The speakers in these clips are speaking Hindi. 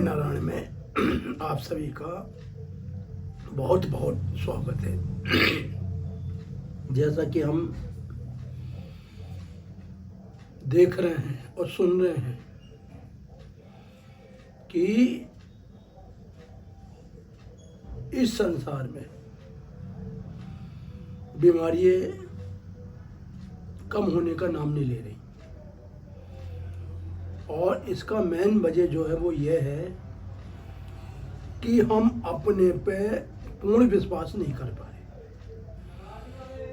नारायण में आप सभी का बहुत बहुत स्वागत है। जैसा कि हम देख रहे हैं और सुन रहे हैं कि इस संसार में बीमारियां कम होने का नाम नहीं ले रही, और इसका मेन वजह जो है वो ये है कि हम अपने पे पूर्ण विश्वास नहीं कर पा रहे,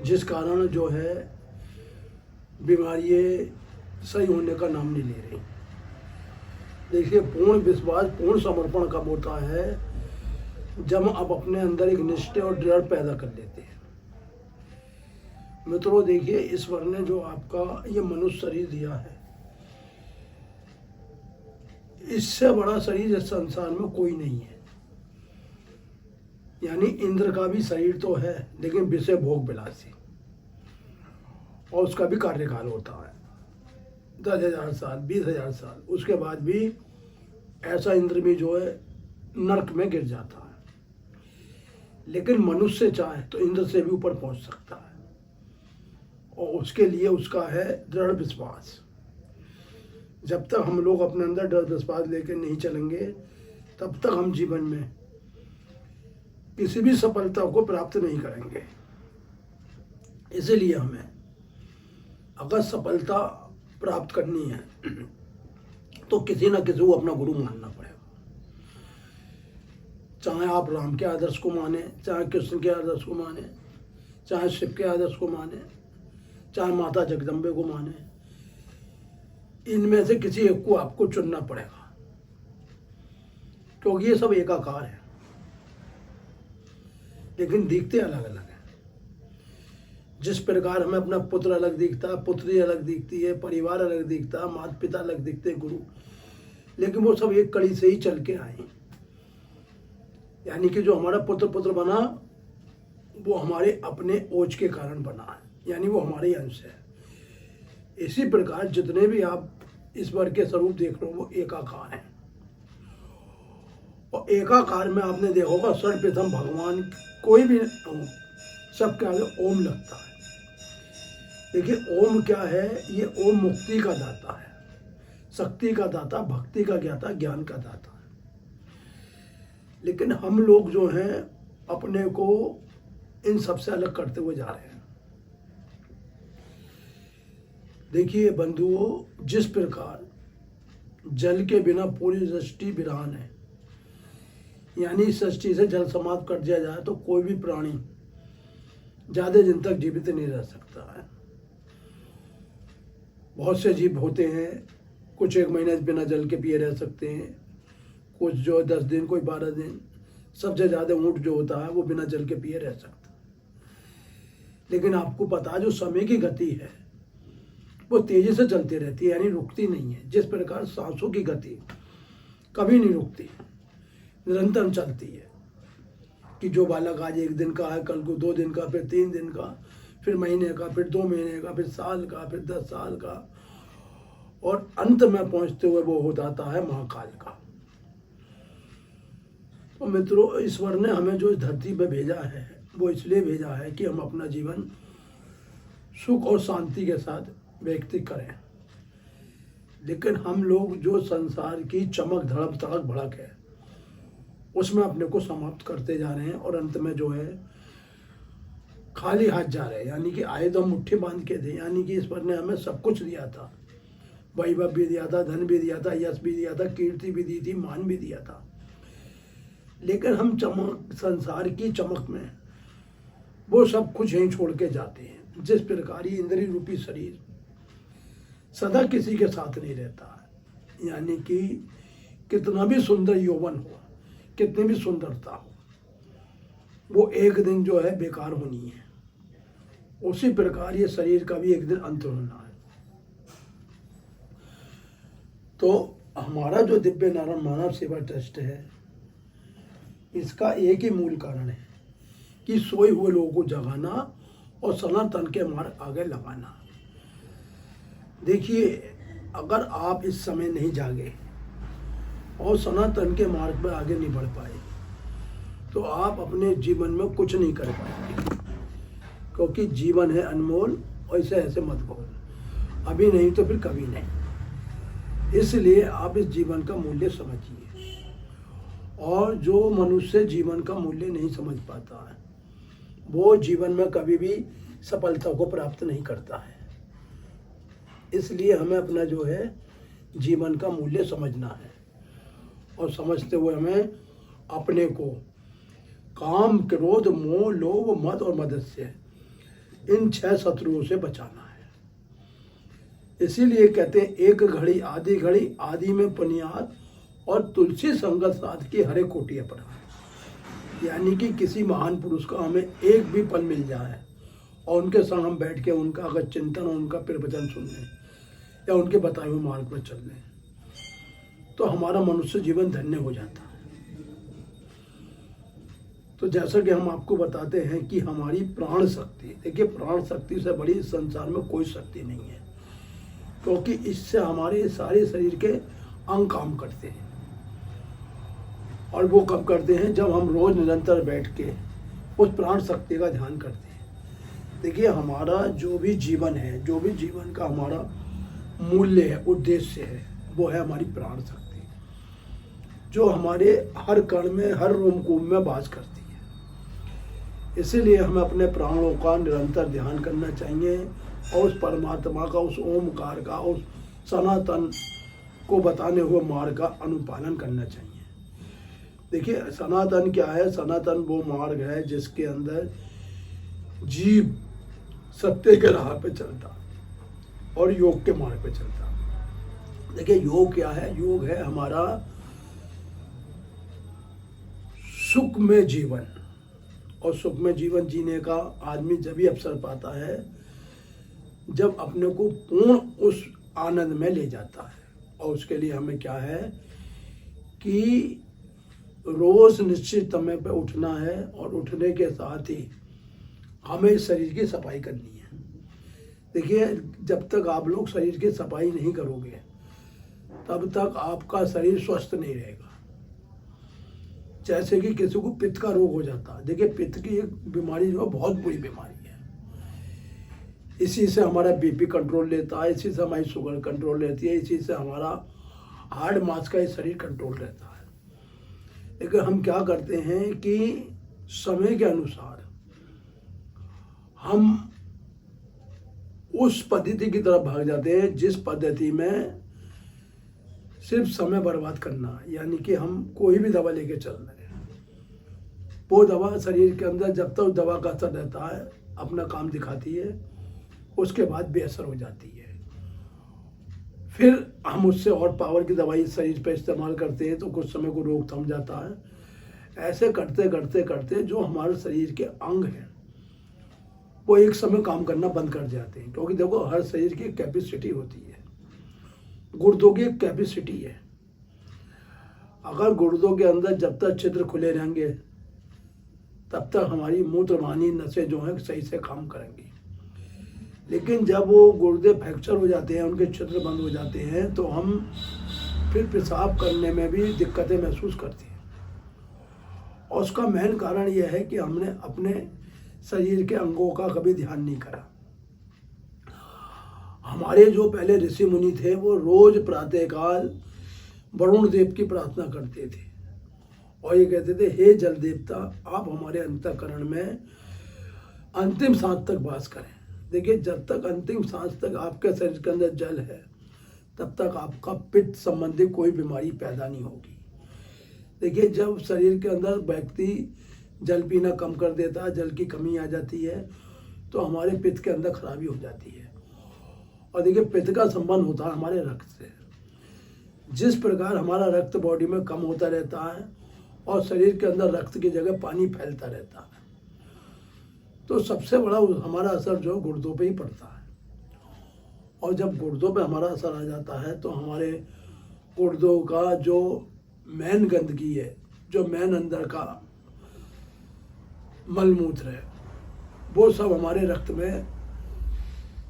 जिस कारण जो है बीमारियां सही होने का नाम नहीं ले रही। देखिए, पूर्ण विश्वास, पूर्ण समर्पण कब होता है? जब आप अपने अंदर एक निष्ठा और दृढ़ पैदा कर लेते हैं। मित्रों, देखिए, ईश्वर ने जो आपका ये मनुष्य शरीर दिया है, इससे बड़ा शरीर इस संसार में कोई नहीं है। यानी इंद्र का भी शरीर तो है, लेकिन विषय भोग विलासी, और उसका भी कार्यकाल होता है 10,000 साल, 20,000 साल। उसके बाद भी ऐसा इंद्र भी जो है नरक में गिर जाता है। लेकिन मनुष्य चाहे तो इंद्र से भी ऊपर पहुंच सकता है, और उसके लिए उसका है दृढ़ विश्वास। जब तक हम लोग अपने अंदर दृढ़ विश्वास लेकर नहीं चलेंगे, तब तक हम जीवन में किसी भी सफलता को प्राप्त नहीं करेंगे। इसीलिए हमें अगर सफलता प्राप्त करनी है तो किसी न किसी को अपना गुरु मानना पड़ेगा। चाहे आप राम के आदर्श को माने, चाहे कृष्ण के आदर्श को माने, चाहे शिव के आदर्श को माने, चाहे माता जगदम्बे को माने, इनमें से किसी एक को आपको चुनना पड़ेगा, क्योंकि ये सब एकाकार है, लेकिन दिखते अलग अलग हैं। जिस प्रकार हमें अपना पुत्र अलग दिखता है, पुत्री अलग दिखती है, परिवार अलग दिखता है, माता पिता अलग दिखते हैं, गुरु, लेकिन वो सब एक कड़ी से ही चल के आए। यानी कि जो हमारा पुत्र बना, वो हमारे अपने ओज के कारण बना है, यानी वो हमारे अंश है। इसी प्रकार जितने भी आप ईश्वर के स्वरूप देख रहे हो, वो एकाकार है। और एकाकार में आपने देखा होगा, सर्वप्रथम भगवान कोई भी सबके आगे ओम लगता है। देखिए, ओम क्या है? ये ओम मुक्ति का दाता है, शक्ति का दाता, भक्ति का ज्ञाता, ज्ञान का दाता है। लेकिन हम लोग जो हैं अपने को इन सबसे अलग करते हुए जा रहे हैं। देखिए बंधुओं, जिस प्रकार जल के बिना पूरी सृष्टि वीरान है, यानी सृष्टि से जल समाप्त कर दिया जाए तो कोई भी प्राणी ज्यादा दिन तक जीवित नहीं रह सकता है। बहुत से जीव होते हैं, कुछ 1 महीने बिना जल के पिए रह सकते हैं, कुछ जो 10 दिन, कोई 12 दिन। सबसे ज्यादा ऊंट जो होता है वो बिना जल के पिए रह सकता है। लेकिन आपको पता है, जो समय की गति है वो तेजी से चलती रहती है, यानी रुकती नहीं है। जिस प्रकार सांसों की गति कभी नहीं रुकती, निरंतर चलती है। कि जो बालक आज 1 दिन का है, कल को 2 दिन का, फिर 3 दिन का, फिर महीने का, फिर 2 महीने का, फिर साल का, फिर 10 साल का, और अंत में पहुंचते हुए वो हो जाता है महाकाल का। तो मित्रों, ईश्वर ने हमें जो इस धरती पर भेजा है, वो इसलिए भेजा है कि हम अपना जीवन सुख और शांति के साथ व्यतीत करें। लेकिन हम लोग जो संसार की चमक धड़क तड़क भड़क है, उसमें अपने को समाप्त करते जा रहे हैं, और अंत में जो है खाली हाथ जा रहे हैं। यानी कि आए तो हम मुट्ठी बांध के थे, यानी कि ईश्वर ने हमें सब कुछ दिया था, वैभव भी दिया था, धन भी दिया था, यश भी दिया था, कीर्ति भी दी थी, मान भी दिया था। लेकिन हम चमक, संसार की चमक में वो सब कुछ यहीं छोड़ के जाते हैं। जिस प्रकार ये इंद्रिय रूपी शरीर सदा किसी के साथ नहीं रहता है, यानी कि कितना भी सुंदर यौवन हो, कितनी भी सुंदरता हो, वो एक दिन जो है बेकार होनी है। उसी प्रकार ये शरीर का भी एक दिन अंत होना है। तो हमारा जो दिव्य नारायण मानव सेवा ट्रस्ट है, इसका एक ही मूल कारण है कि सोए हुए लोगों को जगाना और सनातन के मार्ग आगे लगाना। देखिए, अगर आप इस समय नहीं जागे और सनातन के मार्ग पर आगे नहीं बढ़ पाए तो आप अपने जीवन में कुछ नहीं कर पाएंगे, क्योंकि जीवन है अनमोल। ऐसे ऐसे मत बोल, अभी नहीं तो फिर कभी नहीं। इसलिए आप इस जीवन का मूल्य समझिए। और जो मनुष्य जीवन का मूल्य नहीं समझ पाता है वो जीवन में कभी भी सफलता को प्राप्त नहीं करता है। इसलिए हमें अपना जो है जीवन का मूल्य समझना है, और समझते हुए हमें अपने को काम, क्रोध, मोह, लोभ, मद और मत्सर्य इन 6 शत्रुओं से बचाना है। इसीलिए कहते हैं एक घड़ी आदि में पुनियाद और तुलसी संगत साध की हरे कोटि अपराध। यानी कि किसी महान पुरुष का हमें एक भी पल मिल जाए और उनके संग हम बैठ के उनका अगर चिंतन, उनका प्रवचन सुन लें या उनके बताए हुए मार्ग पर चल लें तो हमारा मनुष्य जीवन धन्य हो जाता है। तो जैसा कि हम आपको बताते हैं कि हमारी प्राण शक्ति, देखिए प्राण शक्ति से बड़ी संसार में कोई शक्ति नहीं है, क्योंकि इससे हमारे सारे शरीर के अंग काम करते हैं। और वो कब करते हैं? जब हम रोज निरंतर बैठ के उस प्राण शक्ति का ध्यान करते हैं। देखिए हमारा जो भी जीवन है, जो भी जीवन का हमारा मूल्य है, उद्देश्य है, वो है हमारी प्राण शक्ति, जो हमारे हर कण में, हर रोमकूप में वास करती है। इसीलिए हमें अपने प्राणों का निरंतर ध्यान करना चाहिए और उस परमात्मा का, उस ओमकार का, उस सनातन को बताने हुए मार्ग का अनुपालन करना चाहिए। देखिए सनातन क्या है? सनातन वो मार्ग है जिसके अंदर जीव सत्य के राह पे चलता और योग के मार्ग पे चलता। देखिए योग क्या है? योग है हमारा सुख में जीवन, और सुख में जीवन जीने का आदमी जब भी अवसर पाता है जब अपने को पूर्ण उस आनंद में ले जाता है। और उसके लिए हमें क्या है कि रोज निश्चित समय पे उठना है, और उठने के साथ ही हमें शरीर की सफाई करनी है। देखिए जब तक आप लोग शरीर की सफाई नहीं करोगे तब तक आपका शरीर स्वस्थ नहीं रहेगा। जैसे कि किसी को पित्त का रोग हो जाता है। देखिए पित्त की एक बीमारी जो है बहुत बुरी बीमारी है। इसी से हमारा बीपी कंट्रोल लेता है, इसी से हमारी शुगर कंट्रोल रहती है, इसी से हमारा हार्ड मास का शरीर कंट्रोल रहता है। लेकिन हम क्या करते हैं कि समय के अनुसार हम उस पद्धति की तरफ भाग जाते हैं जिस पद्धति में सिर्फ समय बर्बाद करना, यानी कि हम कोई भी दवा लेके चल रहे हैं। वो दवा शरीर के अंदर जब तक दवा का असर रहता है अपना काम दिखाती है, उसके बाद बेअसर हो जाती है। फिर हम उससे और पावर की दवाई शरीर पे इस्तेमाल करते हैं तो कुछ समय को रोग थम जाता है। ऐसे करते करते करते जो हमारे शरीर के अंग हैं वो एक समय काम करना बंद कर जाते हैं। क्योंकि देखो हर शरीर की कैपेसिटी होती है। गुर्दों की एक कैपेसिटी है। अगर गुर्दों के अंदर जब तक छिद्र खुले रहेंगे तब तक हमारी मूत्रवाहिनी नसें जो हैं सही से काम करेंगी। लेकिन जब वो गुर्दे फ्रैक्चर हो जाते हैं, उनके छिद्र बंद हो जाते हैं, तो हम फिर पेशाब करने में भी दिक्कतें महसूस करते हैं। और उसका मेन कारण यह है कि हमने अपने शरीर के अंगों का कभी ध्यान नहीं करा। हमारे जो पहले ऋषि मुनि थे वो रोज प्रातःकाल वरुण देव की प्रार्थना करते थे और ये कहते थे, हे जल देवता आप हमारे अंतःकरण में अंतिम सांस तक वास करें। देखिए जब तक अंतिम सांस तक आपके शरीर के अंदर जल है तब तक आपका पित्त संबंधी कोई बीमारी पैदा नहीं होगी। देखिए जब शरीर के अंदर व्यक्ति जल पीना कम कर देता है, जल की कमी आ जाती है, तो हमारे पित्त के अंदर खराबी हो जाती है। और देखिए पित्त का संबंध होता है हमारे रक्त से। जिस प्रकार हमारा रक्त बॉडी में कम होता रहता है और शरीर के अंदर रक्त की जगह पानी फैलता रहता है, तो सबसे बड़ा हमारा असर जो गुर्दों पे ही पड़ता है। और जब गुर्दों पे हमारा असर आ जाता है तो हमारे गुर्दों का जो मेन गंदगी है, जो मेन अंदर का मलमूत्र है, वो सब हमारे रक्त में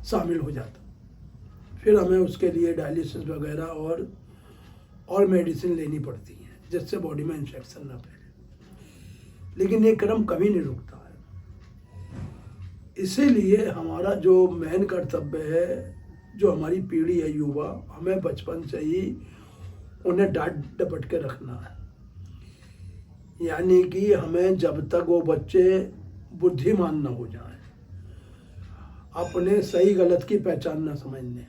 शामिल हो जाता। फिर हमें उसके लिए डायलिसिस वगैरह और और मेडिसिन लेनी पड़ती है जिससे बॉडी में इन्फेक्शन ना फैले। लेकिन ये क्रम कभी नहीं रुकता है। इसीलिए हमारा जो मेन कर्तव्य है, जो हमारी पीढ़ी है युवा, हमें बचपन से ही उन्हें डांट डपट के रखना है। यानी कि हमें जब तक वो बच्चे बुद्धिमान न हो जाएं, अपने सही गलत की पहचान न समझ लें,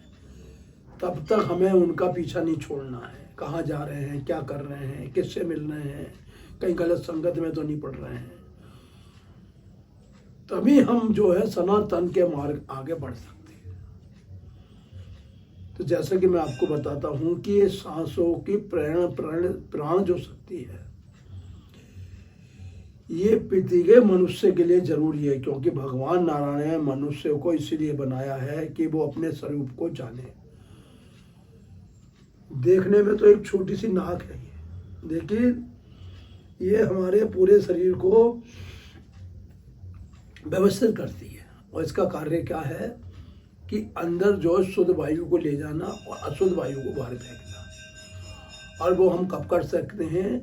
तब तक हमें उनका पीछा नहीं छोड़ना है। कहाँ जा रहे हैं, क्या कर रहे हैं, किससे मिल रहे हैं, कहीं गलत संगत में तो नहीं पड़ रहे हैं। तभी हम जो है सनातन के मार्ग आगे बढ़ सकते हैं। तो जैसे कि मैं आपको बताता हूँ कि ये सांसों की प्राण जो शक्ति है, ये पृथ्वी मनुष्य के लिए जरूरी है, क्योंकि भगवान नारायण ने मनुष्य को इसीलिए बनाया है कि वो अपने स्वरूप को जाने। देखने में तो एक छोटी सी नाक है ये, देखिए ये हमारे पूरे शरीर को व्यवस्थित करती है। और इसका कार्य क्या है कि अंदर जो शुद्ध वायु को ले जाना और अशुद्ध वायु को बाहर फेंकना। और वो हम कब कर सकते हैं?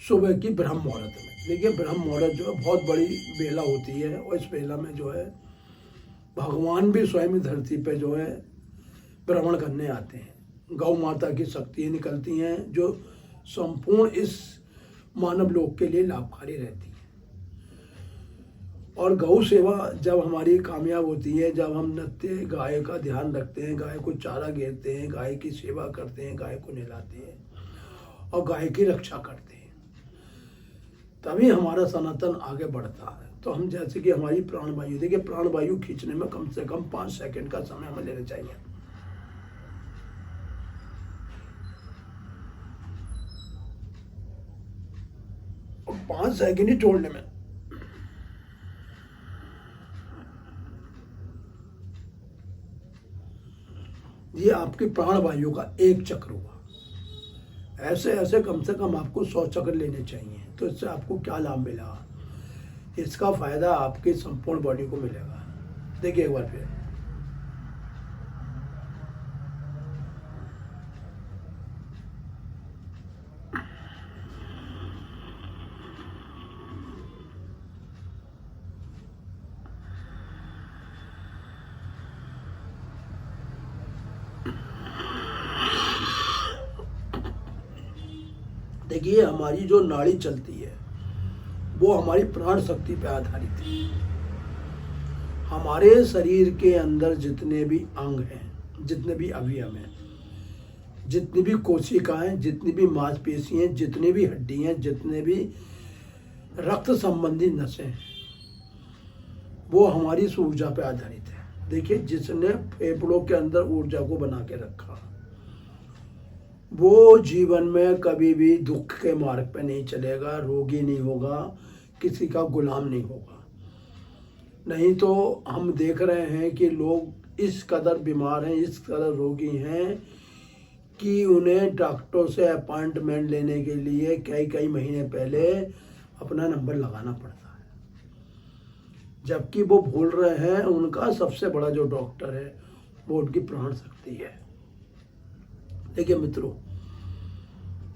सुबह की ब्रह्म मुहूर्त में। देखिए ब्रह्म मुहूर्त जो है बहुत बड़ी बेला होती है, और इस बेला में जो है भगवान भी स्वयं धरती पे जो है भ्रमण करने आते हैं। गौ माता की शक्तियाँ निकलती हैं जो संपूर्ण इस मानव लोक के लिए लाभकारी रहती है। और गौ सेवा जब हमारी कामयाब होती है, जब हम नित्य गाय का ध्यान रखते हैं, गाय को चारा घेरते हैं, गाय की सेवा करते हैं, गाय को नहलाते हैं और गाय की रक्षा करते हैं, तभी हमारा सनातन आगे बढ़ता है। तो हम जैसे कि हमारी प्राणवायु, देखिए प्राणवायु खींचने में कम से कम 5 सेकंड का समय हमें लेना चाहिए। और 5 सेकंड ही छोड़ने में। ये आपकी प्राणवायु का एक चक्र हुआ। ऐसे ऐसे कम से कम आपको 100 चक्र लेने चाहिए। तो इससे आपको क्या लाभ मिला? इसका फायदा आपकी संपूर्ण बॉडी को मिलेगा। देखिए एक बार फिर, देखिए हमारी जो नाड़ी चलती है वो हमारी प्राण शक्ति पे आधारित है। हमारे शरीर के अंदर जितने भी अंग हैं, जितने भी अवयव हैं, जितनी भी कोशिकाएं, जितनी भी मांसपेशियां, जितनी भी हड्डियां, जितने भी रक्त संबंधी नसें हैं, वो हमारी इस ऊर्जा पे आधारित है। देखिए जिसने फेफड़ों के अंदर ऊर्जा को बना के रखा, वो जीवन में कभी भी दुख के मार्ग पे नहीं चलेगा, रोगी नहीं होगा, किसी का गुलाम नहीं होगा। नहीं तो हम देख रहे हैं कि लोग इस कदर बीमार हैं, इस कदर रोगी हैं कि उन्हें डॉक्टर से अपॉइंटमेंट लेने के लिए कई महीने पहले अपना नंबर लगाना पड़ता है, जबकि वो भूल रहे हैं उनका सबसे बड़ा जो डॉक्टर है वो उनकी प्राण शक्ति है। देखिए मित्रों,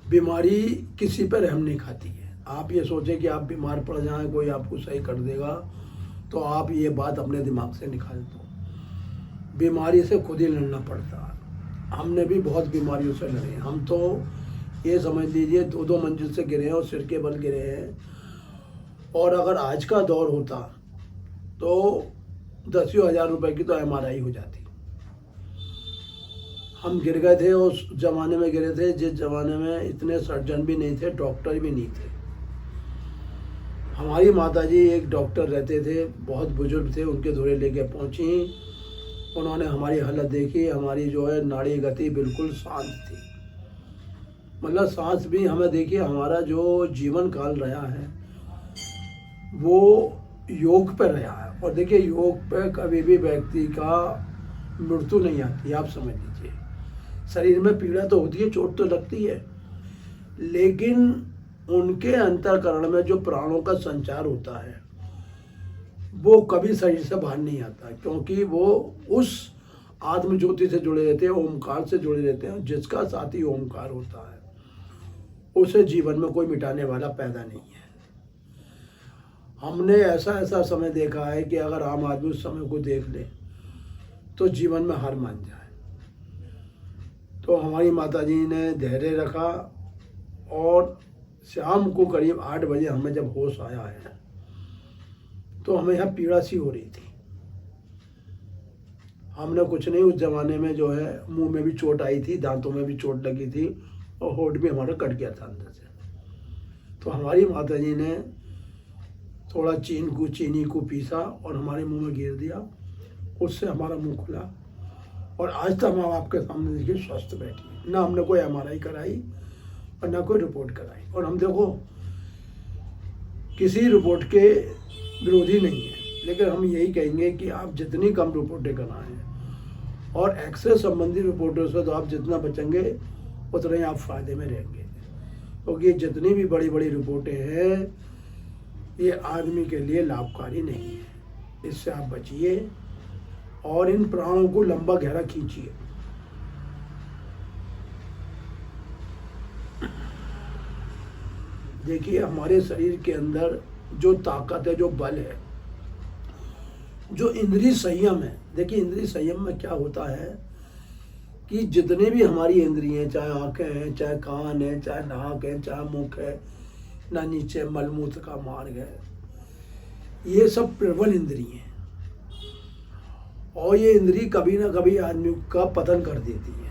बीमारी किसी पर रहम नहीं खाती है। आप ये सोचें कि आप बीमार पड़ जाएं, कोई आपको सही कर देगा, तो आप ये बात अपने दिमाग से निकाल दो। बीमारी से खुद ही लड़ना पड़ता है। हमने भी बहुत बीमारियों से लड़े। हम तो ये समझ लीजिए 2-2 मंजिल से गिरे हैं और सिर के बल गिरे हैं। और अगर आज का दौर होता तो 10,000 रुपए की तो MRI हो जाती। हम गिर गए थे उस जमाने में गिरे थे जिस जमाने में इतने सर्जन भी नहीं थे, डॉक्टर भी नहीं थे। हमारी माताजी एक डॉक्टर रहते थे, बहुत बुजुर्ग थे, उनके धुरे लेके पहुंची। उन्होंने हमारी हालत देखी, हमारी जो है नाड़ी गति बिल्कुल शांत थी। मतलब सांस भी हमें देखिए, हमारा जो जीवन काल रहा है वो योग पे रहा है। और देखिए योग पे कभी भी व्यक्ति का मृत्यु नहीं आती, आप समझ लीजिए। शरीर में पीड़ा तो होती है, चोट तो लगती है, लेकिन उनके अंतःकरण में जो प्राणों का संचार होता है वो कभी शरीर से बाहर नहीं आता, क्योंकि वो उस आत्म ज्योति से जुड़े रहते हैं, ओमकार से जुड़े रहते हैं। जिसका साथी ओमकार होता है उसे जीवन में कोई मिटाने वाला पैदा नहीं है। हमने ऐसा समय देखा है कि अगर आम आदमी उस समय को देख ले तो जीवन में हार मान जाए। तो हमारी माता जी ने धैर्य रखा और शाम को करीब 8 बजे हमें जब होश आया है तो हमें यहाँ पीड़ा सी हो रही थी। हमने कुछ नहीं, उस जमाने में जो है मुंह में भी चोट आई थी, दांतों में भी चोट लगी थी और होठ भी हमारा कट गया था अंदर से। तो हमारी माता जी ने थोड़ा चीनी को पीसा और हमारे मुंह में गिर दिया, उससे हमारा मुंह खुला और आज तक हम आपके सामने देखिए स्वस्थ बैठी। ना हमने कोई MRI कराई और ना कोई रिपोर्ट कराई। और हम देखो किसी रिपोर्ट के विरोधी नहीं है, लेकिन हम यही कहेंगे कि आप जितनी कम रिपोर्टें कराएं और एक्सरे संबंधी रिपोर्टों से तो आप जितना बचेंगे उतना ही आप फायदे में रहेंगे। क्योंकि जितनी भी बड़ी बड़ी रिपोर्टें हैं ये आदमी के लिए लाभकारी नहीं है। इससे आप बचिए और इन प्राणों को लंबा गहरा खींचिए। देखिए हमारे शरीर के अंदर जो ताकत है, जो बल है, जो इंद्रिय संयम है। देखिए इंद्रिय संयम में क्या होता है कि जितने भी हमारी इंद्रियां, चाहे आंखें हैं, चाहे कान है, चाहे नाक है, चाहे मुख है, ना नीचे मलमूत्र का मार्ग है, ये सब प्रबल इंद्रिय हैं और ये इंद्रिय कभी ना कभी आदमी का पतन कर देती है।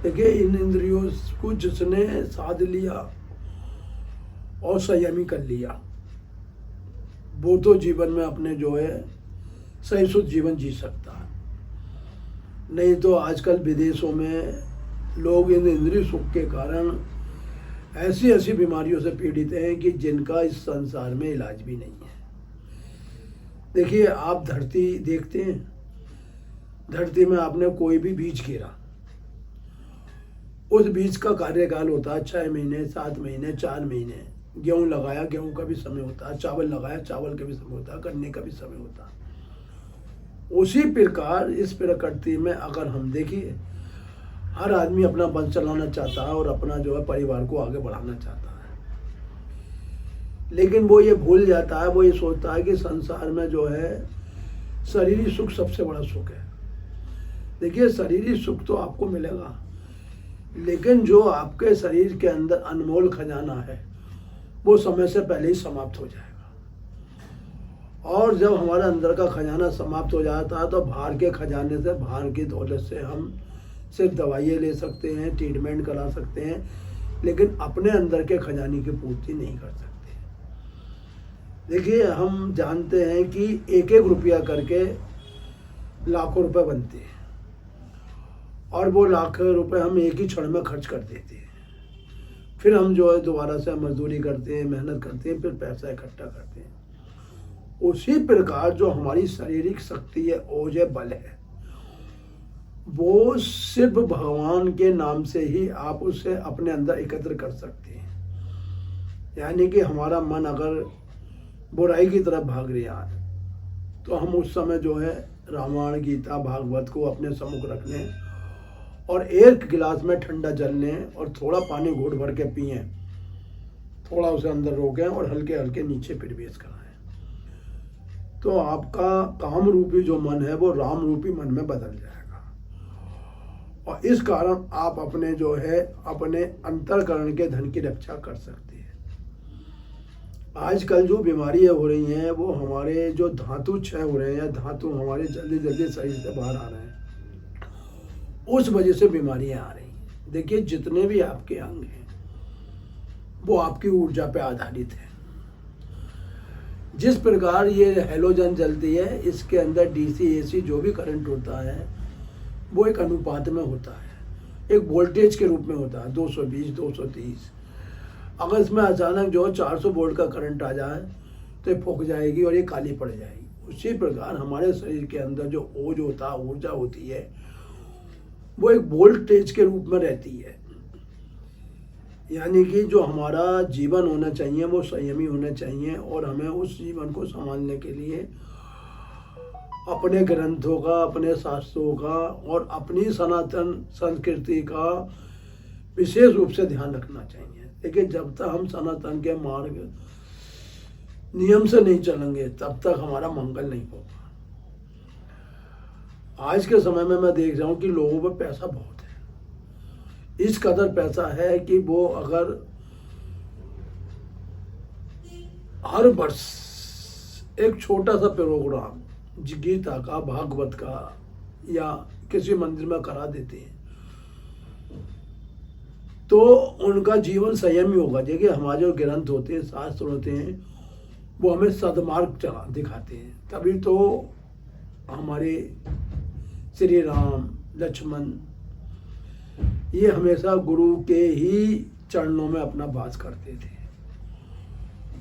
देखिए इन इंद्रियों को जिसने साध लिया और संयमी कर लिया वो तो जीवन में अपने जो है सही शुद्ध जीवन जी सकता है। नहीं तो आजकल विदेशों में लोग इन इंद्रिय सुख के कारण ऐसी ऐसी बीमारियों से पीड़ित हैं कि जिनका इस संसार में इलाज भी नहीं है। देखिए आप धरती देखते हैं, धरती में आपने कोई भी बीज गिरा, उस बीज का कार्यकाल होता है 6 महीने, 7 महीने, 4 महीने। गेहूं लगाया, गेहूं का भी समय होता है, चावल लगाया, चावल का भी समय होता है, गन्ने का भी समय होता है। उसी प्रकार इस प्रकृति में अगर हम देखिए हर आदमी अपना वंश चलाना चाहता है और अपना जो है परिवार को आगे बढ़ाना चाहता है, लेकिन वो ये भूल जाता है, वो ये सोचता है कि संसार में जो है शरीरी सुख सबसे बड़ा सुख है। देखिए शरीरी सुख तो आपको मिलेगा, लेकिन जो आपके शरीर के अंदर अनमोल खजाना है वो समय से पहले ही समाप्त हो जाएगा। और जब हमारा अंदर का खजाना समाप्त हो जाता है तो बाहर के खजाने से, बाहर की दौलत से हम सिर्फ दवाइयाँ ले सकते हैं, ट्रीटमेंट करा सकते हैं, लेकिन अपने अंदर के खजाने की पूर्ति नहीं कर सकते। देखिए हम जानते हैं कि एक एक रुपया करके लाखों रुपए बनते हैं और वो लाख रुपए हम एक ही क्षण में खर्च कर देते हैं। फिर हम जो है दोबारा से मजदूरी करते हैं, मेहनत करते हैं, फिर पैसा इकट्ठा करते हैं। उसी प्रकार जो हमारी शारीरिक शक्ति है, ओज है, बल है, वो सिर्फ भगवान के नाम से ही आप उसे अपने अंदर एकत्र कर सकते हैं। यानी कि हमारा मन अगर बुराई की तरफ भाग रहा है तो हम उस समय जो है रामायण, गीता, भागवत को अपने सम्मुख रख लें और एक गिलास में ठंडा जल लें और थोड़ा पानी घूट भर के पिएं, थोड़ा उसे अंदर रोकें और हल्के हल्के नीचे प्रवेश कराएं, तो आपका काम रूपी जो मन है वो राम रूपी मन में बदल जाएगा। और इस कारण आप अपने जो है अपने अंतःकरण के धन की रक्षा कर सकते हैं। आजकल जो बीमारियां हो रही हैं वो हमारे जो धातु क्षय हो रहे हैं, धातु हमारे जल्दी जल्दी शरीर से बाहर आ रहे हैं, उस वजह से बीमारियां आ रही हैं। देखिए जितने भी आपके अंग हैं वो आपकी ऊर्जा पे आधारित है। जिस प्रकार ये हैलोजन जलती है, इसके अंदर डीसी एसी जो भी करंट होता है वो एक अनुपात में होता है, एक वोल्टेज के रूप में होता है, 220, 230। अगर इसमें अचानक जो 400 वोल्ट का करंट आ जाए तो ये फूक जाएगी और ये काली पड़ जाएगी। उसी प्रकार हमारे शरीर के अंदर जो ओज होता है, ऊर्जा होती है, वो एक वोल्टेज के रूप में रहती है। यानी कि जो हमारा जीवन होना चाहिए वो संयमी होना चाहिए और हमें उस जीवन को संभालने के लिए अपने ग्रंथों का, अपने शास्त्रों का और अपनी सनातन संस्कृति का विशेष रूप से ध्यान रखना चाहिए। देखिए, जब तक हम सनातन के मार्ग नियम से नहीं चलेंगे तब तक हमारा मंगल नहीं होगा। आज के समय में मैं देख रहा हूँ कि लोगों पर पैसा बहुत है। इस कदर पैसा है कि वो अगर हर वर्ष एक छोटा सा प्रोग्राम गीता का, भागवत का या किसी मंदिर में करा देते हैं तो उनका जीवन संयमी होगा। देखिए, हमारे जो ग्रंथ होते हैं, शास्त्र होते हैं, वो हमें सदमार्ग चला दिखाते हैं। तभी तो हमारे श्री राम, लक्ष्मण ये हमेशा गुरु के ही चरणों में अपना वास करते थे।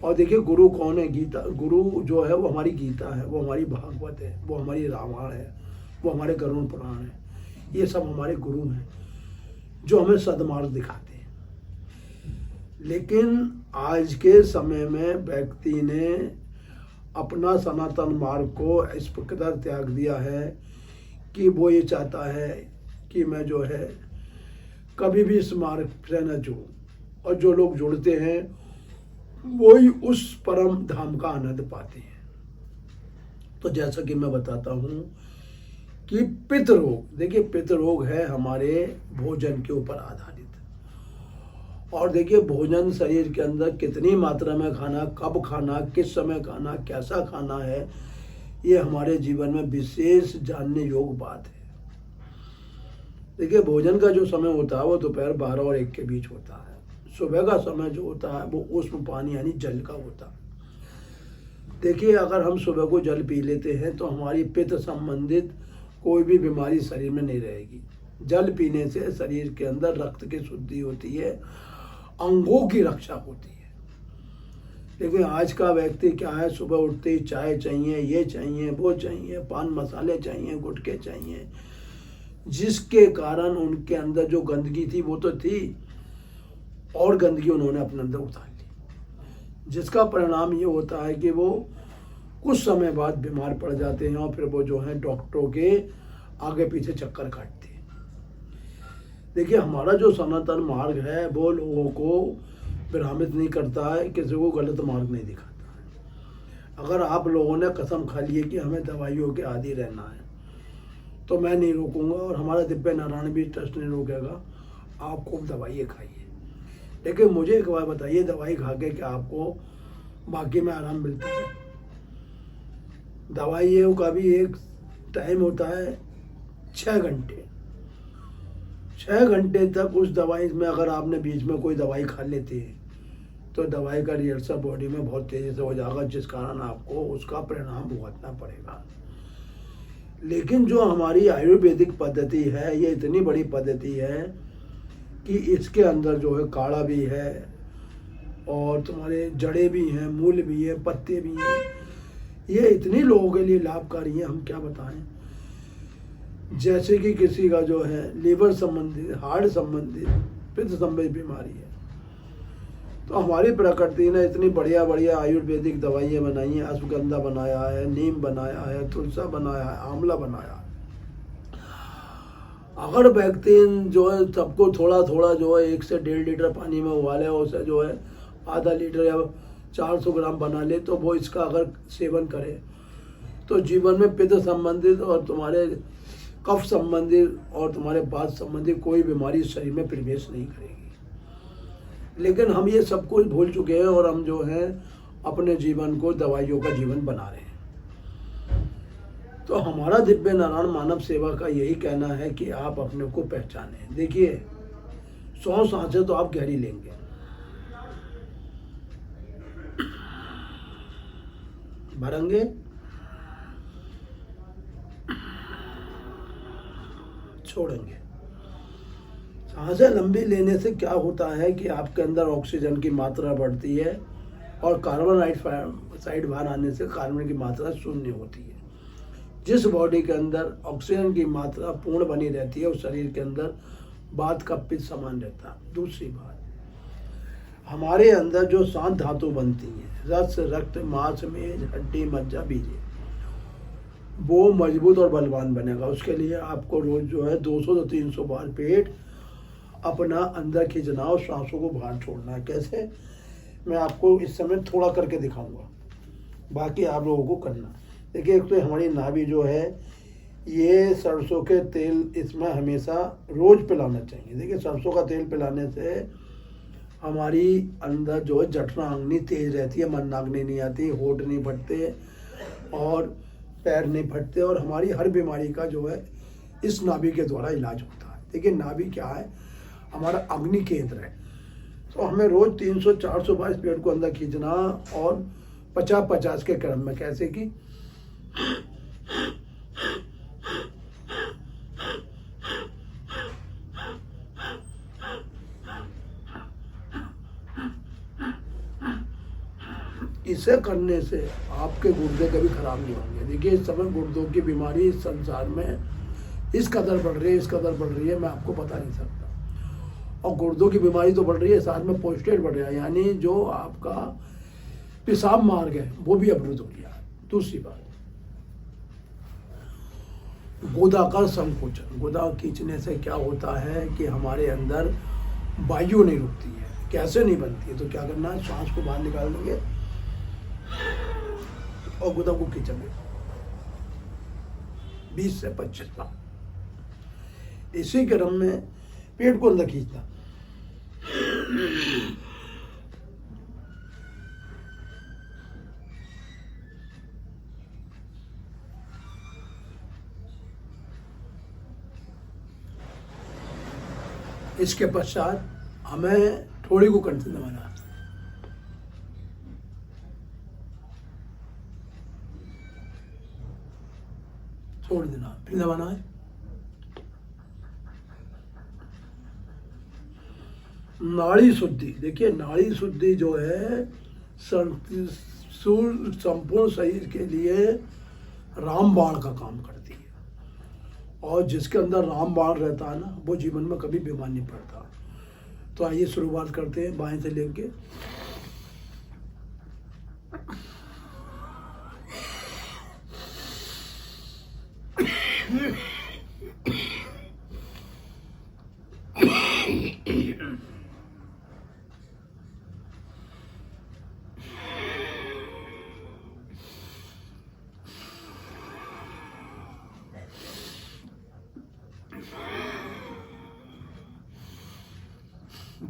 और देखिए, गुरु कौन है? गीता। गुरु जो है वो हमारी गीता है, वो हमारी भागवत है, वो हमारी रामायण है, वो हमारे गरुड़ पुराण है। ये सब हमारे गुरु हैं जो हमें सदमार्ग दिखाते हैं। लेकिन आज के समय में व्यक्ति ने अपना सनातन मार्ग को इस प्रकार त्याग दिया है कि वो ये चाहता है कि मैं जो है कभी भी इस मार्ग से न जुड़ूं, और जो लोग जुड़ते हैं वही उस परम धाम का आनंद पाते हैं। तो जैसा कि मैं बताता हूँ कि पितृरोग, देखिए पितृरोग है हमारे भोजन के ऊपर आधारित। और देखिए, भोजन शरीर के अंदर कितनी मात्रा में खाना, कब खाना, किस समय खाना, कैसा खाना है, ये हमारे जीवन में विशेष जानने योग्य बात है। देखिए, भोजन का जो समय होता है वो दोपहर 12 और 1 के बीच होता है। सुबह का समय जो होता है वो उष्ण पानी यानी जल का होता है। देखिए, अगर हम सुबह को जल पी लेते हैं तो हमारी पित्त संबंधित कोई भी बीमारी शरीर में नहीं रहेगी। जल पीने से शरीर के अंदर रक्त की शुद्धि होती है, अंगों की रक्षा होती है। लेकिन आज का व्यक्ति क्या है, सुबह उठते ही चाय चाहिए, ये चाहिए, वो चाहिए, पान मसाले चाहिए, गुटखे चाहिए, जिसके कारण उनके अंदर जो गंदगी थी वो तो थी और गंदगी उन्होंने अपने अंदर उतार ली, जिसका परिणाम ये होता है कि वो कुछ समय बाद बीमार पड़ जाते हैं और फिर वो जो है डॉक्टरों के आगे पीछे चक्कर काटते हैं। देखिए, हमारा जो सनातन मार्ग है वो लोगों को भ्रमित नहीं करता है, किसी को गलत मार्ग नहीं दिखाता है। अगर आप लोगों ने कसम खा ली है कि हमें दवाइयों के आदी रहना है तो मैं नहीं रोकूंगा, और हमारा दिव्य नारायण भी ट्रस्ट नहीं रोकेगा। आप खूब दवाइयाँ खाइए, लेकिन मुझे एक बात बताइए, दवाई खा के क्या आपको बाकी में आराम मिलता है? दवाइयों का भी एक टाइम होता है 6 घंटे। 6 घंटे तक उस दवाई में अगर आपने बीच में कोई दवाई खा लेती है तो दवाई का रिएक्शन बॉडी में बहुत तेज़ी से हो जाएगा, जिस कारण आपको उसका परिणाम भुगतना पड़ेगा। लेकिन जो हमारी आयुर्वेदिक पद्धति है, ये इतनी बड़ी पद्धति है कि इसके अंदर जो है काढ़ा भी है और तुम्हारे जड़े भी हैं, मूल भी है, पत्ते भी हैं। ये इतनी लोगों के लिए लाभकारी है, हम क्या बताएं। जैसे कि किसी का जो है लीवर संबंधित, हार्ट संबंधित, पित्त संबंधित बीमारी है, तो हमारी प्रकृति ने इतनी बढ़िया बढ़िया आयुर्वेदिक दवाइयाँ बनाई हैं। अश्वगंधा बनाया है, नीम बनाया है, तुलसा बनाया है, आंवला बनाया है। अगर व्यक्ति जो है सबको थोड़ा थोड़ा जो है 1 से 1.5 लीटर पानी में उबाले और उसे जो है आधा लीटर या 400 ग्राम बना ले, तो वो इसका अगर सेवन करे तो जीवन में पित्त संबंधित और तुम्हारे कफ संबंधित और तुम्हारे वात संबंधित कोई बीमारी शरीर में प्रवेश नहीं करेगी। लेकिन हम ये सब कुछ भूल चुके हैं और हम जो है अपने जीवन को दवाइयों का जीवन बना रहे हैं। तो हमारा दिव्य नारायण मानव सेवा का यही कहना है कि आप अपने को पहचानें। देखिए, 100 सांसें तो आप गहरी लेंगे, भरेंगे, छोड़ेंगे। सांसें लंबी लेने से क्या होता है कि आपके अंदर ऑक्सीजन की मात्रा बढ़ती है और कार्बन डाइऑक्साइड बाहर आने से कार्बन की मात्रा शून्य होती है। जिस बॉडी के अंदर ऑक्सीजन की मात्रा पूर्ण बनी रहती है उस शरीर के अंदर वात का पित्त समान रहता है। दूसरी बात, हमारे अंदर जो शांत धातु बनती हैं, रस, रक्त, मांस, मेद, हड्डी, मज्जा, बीजे, वो मजबूत और बलवान बनेगा। उसके लिए आपको रोज जो है 200 से 300 बार पेट अपना अंदर खींचना और सांसों को बाहर छोड़ना है। कैसे, मैं आपको इस समय थोड़ा करके दिखाऊंगा, बाकी आप लोगों को करना। देखिए, एक तो हमारी नाभि जो है, ये सरसों के तेल इसमें हमेशा रोज पिलाना चाहिए। देखिए, सरसों का तेल पिलाने से हमारी अंदर जो है जठराग्नि तेज रहती है, मंदाग्नि नहीं आती, होठ नहीं फटते और पैर नहीं फटते, और हमारी हर बीमारी का जो है इस नाभि के द्वारा इलाज होता है। देखिए, नाभि क्या है, हमारा अग्नि केंद्र है। तो हमें रोज 300-400 बार इस पेट को अंदर खींचना और 50-50 के क्रम में। कैसे कि इसे करने से आपके गुर्दे कभी खराब नहीं होंगे। देखिए, इस समय गुर्दों की बीमारी इस संसार में इस कदर बढ़ रही है, इस कदर बढ़ रही है, मैं आपको बता नहीं सकता। और गुर्दों की बीमारी तो बढ़ रही है, साथ में प्रोस्टेट बढ़ रहा है, यानी जो आपका पेशाब मार्ग है वो भी अवरुद्ध हो गया है। दूसरी बात, गुदा का संकोचन। गुदा खींचने से क्या होता है कि हमारे अंदर वायु नहीं रुकती है। कैसे नहीं बनती है, तो क्या करना है, सांस को बाहर निकाल देंगे और गुदा को खींचेंगे 20 से 25 बार। इसी क्रम में पेट को अंदर खींचना। इसके पश्चात हमें थोड़ी को कंठ दबाना है। छोड़ देना, फिर दबाना है। नाड़ी शुद्धि। देखिए, नाड़ी शुद्धि जो है संपूर्ण शरीर के लिए रामबाण का काम करती है, और जिसके अंदर रामबाण रहता है ना, वो जीवन में कभी बीमार नहीं पड़ता। तो आइए शुरुआत करते हैं बाएं से लेके।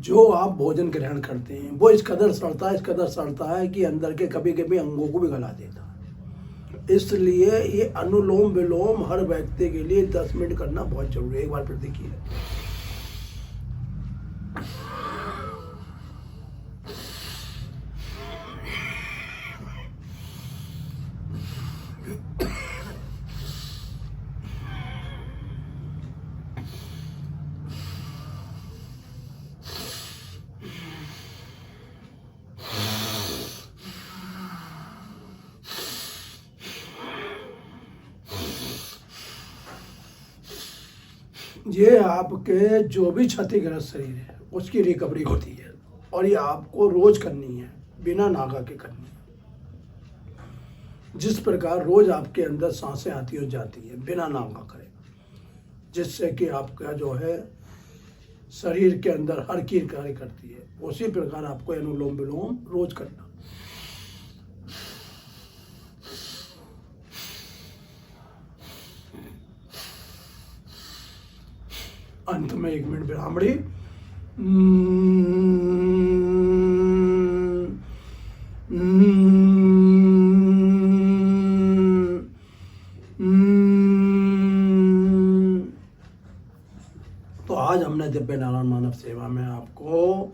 जो आप भोजन ग्रहण करते हैं वो इस कदर सड़ता है कि अंदर के कभी कभी अंगों को भी गला देता है। इसलिए ये अनुलोम विलोम हर व्यक्ति के लिए 10 मिनट करना बहुत जरूरी है। एक बार फिर देखिए, ये आपके जो भी क्षतिग्रस्त शरीर है उसकी रिकवरी होती है, और ये आपको रोज करनी है, बिना नागा के करनी है। जिस प्रकार रोज आपके अंदर सांसें आती और जाती है बिना नागा करे, जिससे कि आपका जो है शरीर के अंदर हर कील कार्य करती है, उसी प्रकार आपको अनुलोम विलोम रोज करना। अंत में 1 मिनट ब्राह्मणी। तो आज हमने दिव्य नारायण मानव सेवा में आपको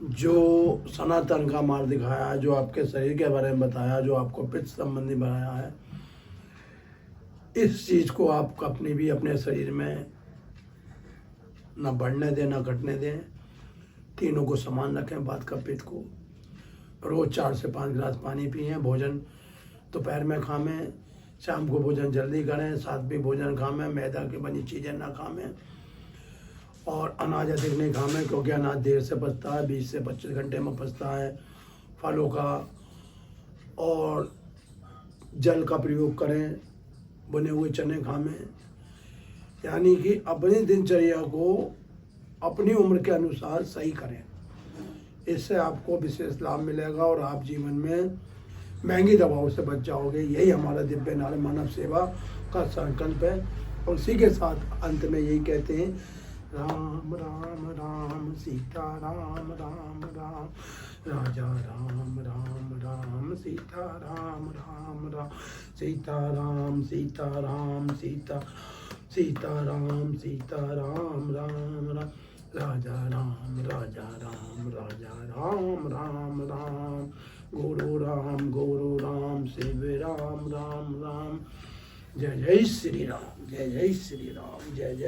जो सनातन का मार्ग दिखाया, जो आपके शरीर के बारे में बताया, जो आपको पित्त संबंधी बताया है, इस चीज को आप अपने शरीर में ना बढ़ने दें ना घटने दें, तीनों को समान रखें। बात का पेट को रोज 4 से 5 गिलास पानी पिए, भोजन दोपहर में खाएं, शाम को भोजन जल्दी करें, सात्विक भोजन खाएं, मैदा की बनी चीज़ें ना खाएं, और अनाज अधिक नहीं खाएं, क्योंकि अनाज देर से पचता है, 20 से 25 घंटे में पचता है। फलों का और जल का प्रयोग करें, बने हुए चने खावें, यानी कि अपनी दिनचर्या को अपनी उम्र के अनुसार सही करें। इससे आपको विशेष लाभ मिलेगा और आप जीवन में महंगी दवाओं से बच जाओगे। यही हमारा दिव्य नारायण मानव सेवा का संकल्प है। और इसी के साथ अंत में यही कहते हैं, राम राम राम सीता राम राम राम, राजा राम राम राम सीता राम राम राम, सीता राम सीता राम सीता, सीता राम राम राम, राजा राम राजा राम राम राम, गुरु राम शिव राम राम राम। जय जय श्री राम, जय जय श्री राम, जय जय।